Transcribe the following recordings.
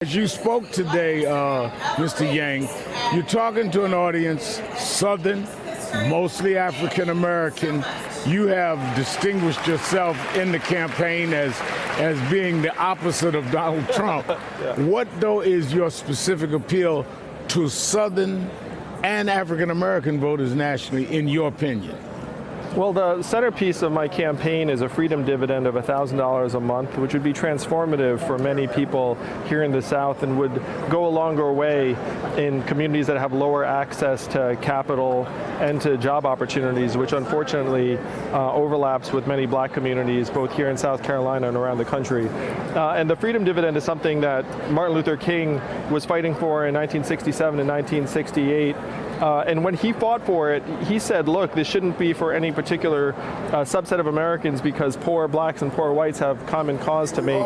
As you spoke today, Mr. Yang, you're talking to an audience, Southern, mostly African American. You have distinguished yourself in the campaign as being the opposite of Donald Trump. Yeah. What, though, is your specific appeal to Southern and African American voters nationally, in your opinion? Well, the centerpiece of my campaign is a freedom dividend of $1,000 a month, which would be transformative for many people here in the South and would go a longer way in communities that have lower access to capital and to job opportunities, which unfortunately overlaps with many black communities, both here in South Carolina and around the country. And the freedom dividend is something that Martin Luther King was fighting for in 1967 and 1968. And when he fought for it, he said, look, this shouldn't be for any particular subset of Americans because poor blacks and poor whites have common cause to make.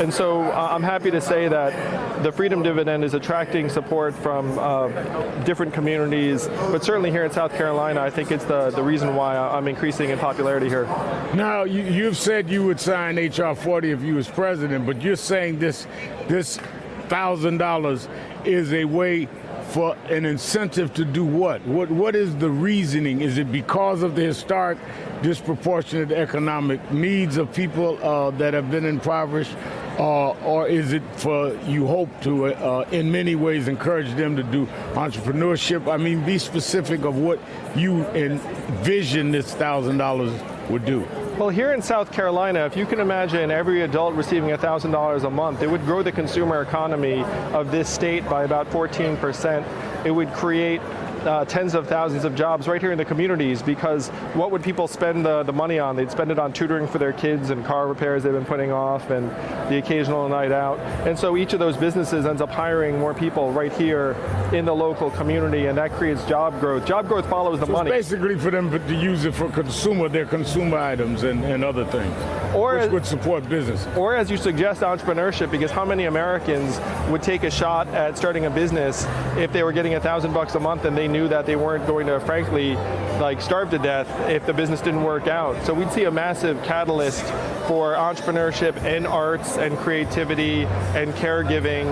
And so I'm happy to say that the freedom dividend is attracting support from different communities, but certainly here in South Carolina, I think it's the reason why I'm increasing in popularity here. Now, you've said you would sign H.R. 40 if you was president, but you're saying this $1,000 is a way for an incentive to do what? What is the reasoning? Is it because of the historic disproportionate economic needs of people that have been impoverished? Or is it for, you hope to, in many ways, encourage them to do entrepreneurship? I mean, be specific of what you envision this $1,000 would do. Well, here in South Carolina, if you can imagine every adult receiving $1,000 a month, it would grow the consumer economy of this state by about 14%. It would create tens of thousands of jobs right here in the communities, because what would people spend the money on? They'd spend it on tutoring for their kids and car repairs they've been putting off and the occasional night out. And so each of those businesses ends up hiring more people right here in the local community, and that creates job growth. Job growth follows the money. It's basically for them to use it for their consumer items and other things, which would support business. Or, as you suggest, entrepreneurship, because how many Americans would take a shot at starting a business if they were getting $1,000 a month and they knew that they weren't going to, frankly, starve to death if the business didn't work out? So we'd see a massive catalyst for entrepreneurship and arts and creativity and caregiving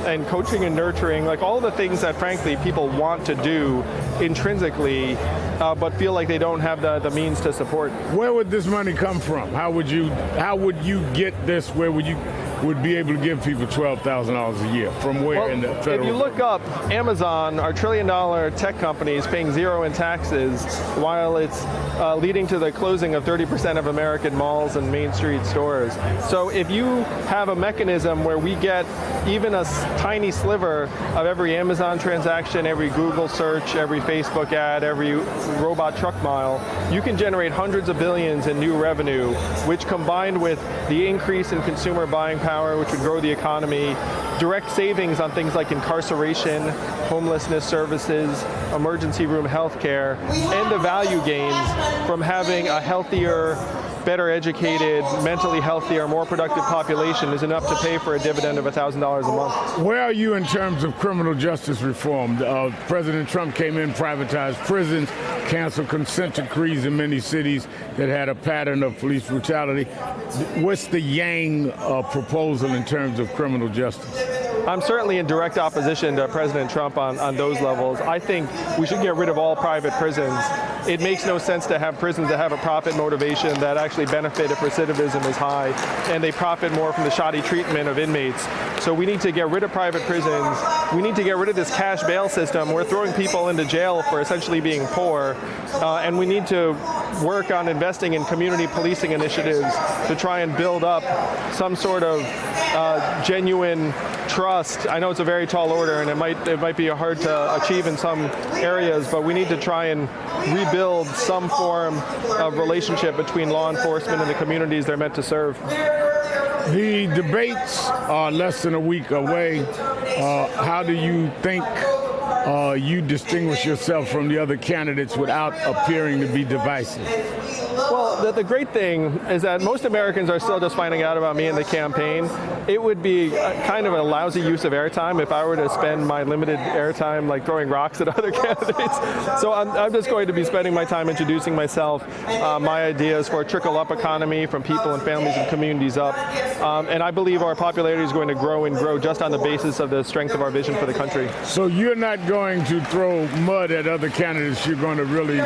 and coaching and nurturing, like all the things that, frankly, people want to do intrinsically, but feel like they don't have the means to support. Where would this money come from? How would you get this? Where would you be able to give people $12,000 a year? From where? Well, in the federal? If you look up Amazon, our trillion-dollar tech company, is paying zero in taxes, while it's leading to the closing of 30% of American malls and Main Street stores. So if you have a mechanism where we get even a tiny sliver of every Amazon transaction, every Google search, every Facebook ad, every robot truck mile, you can generate hundreds of billions in new revenue, which, combined with the increase in consumer buying power, which would grow the economy, direct savings on things like incarceration, homelessness services, emergency room health care, and the value gains from having a healthier, better educated, mentally healthier, more productive population is enough to pay for a dividend of $1,000 a month. Where are you in terms of criminal justice reform? President Trump came in, privatized prisons, canceled consent decrees in many cities that had a pattern of police brutality. What's the Yang proposal in terms of criminal justice? I'm certainly in direct opposition to President Trump on those levels. I think we should get rid of all private prisons. It makes no sense to have prisons that have a profit motivation that actually benefit if recidivism is high, and they profit more from the shoddy treatment of inmates. So we need to get rid of private prisons. We need to get rid of this cash bail system. We're throwing people into jail for essentially being poor, and we need to work on investing in community policing initiatives to try and build up some sort of genuine trust. I know it's a very tall order, and it might be hard to achieve in some areas, but we need to try and rebuild some form of relationship between law enforcement and the communities they're meant to serve. The debates are less than a week away. How do you think you distinguish yourself from the other candidates without appearing to be divisive? Well, the great thing is that most Americans are still just finding out about me in the campaign. It would be kind of a lousy use of airtime if I were to spend my limited airtime like throwing rocks at other candidates. So I'm just going to be spending my time introducing myself, my ideas for a trickle-up economy from people and families and communities up. And I believe our popularity is going to grow and grow just on the basis of the strength of our vision for the country. So you're not going to throw mud at other candidates. You're going to really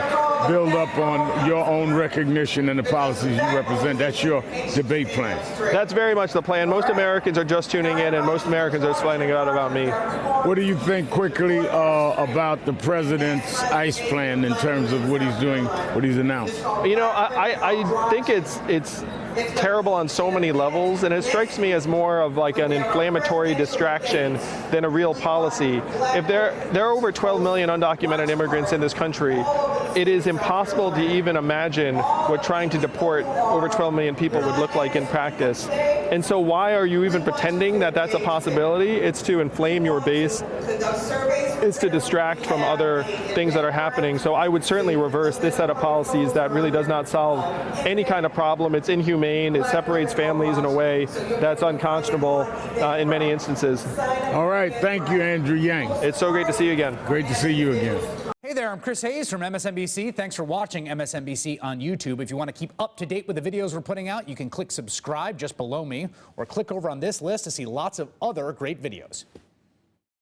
build up on your own recognition and the policies you represent. That's your debate plan. That's very much the plan. Most Americans are just tuning in, and most Americans are finding out about me. What do you think quickly about the president's ICE plan in terms of what he's doing, what he's announced? You know, I think it's terrible on so many levels, and it strikes me as more of like an inflammatory distraction than a real policy. If there are over 12 million undocumented immigrants in this country, it is impossible to even imagine what trying to deport over 12 million people would look like in practice. And so why are you even pretending that that's a possibility? It's to inflame your base. It's to distract from other things that are happening. So I would certainly reverse this set of policies that really does not solve any kind of problem. It's inhumane. It separates families in a way that's unconscionable in many instances. All right. Thank you, Andrew Yang. It's so great to see you again. Great to see you again. Hey there, I'm Chris Hayes from MSNBC. Thanks for watching MSNBC on YouTube. If you want to keep up to date with the videos we're putting out, you can click subscribe just below me or click over on this list to see lots of other great videos.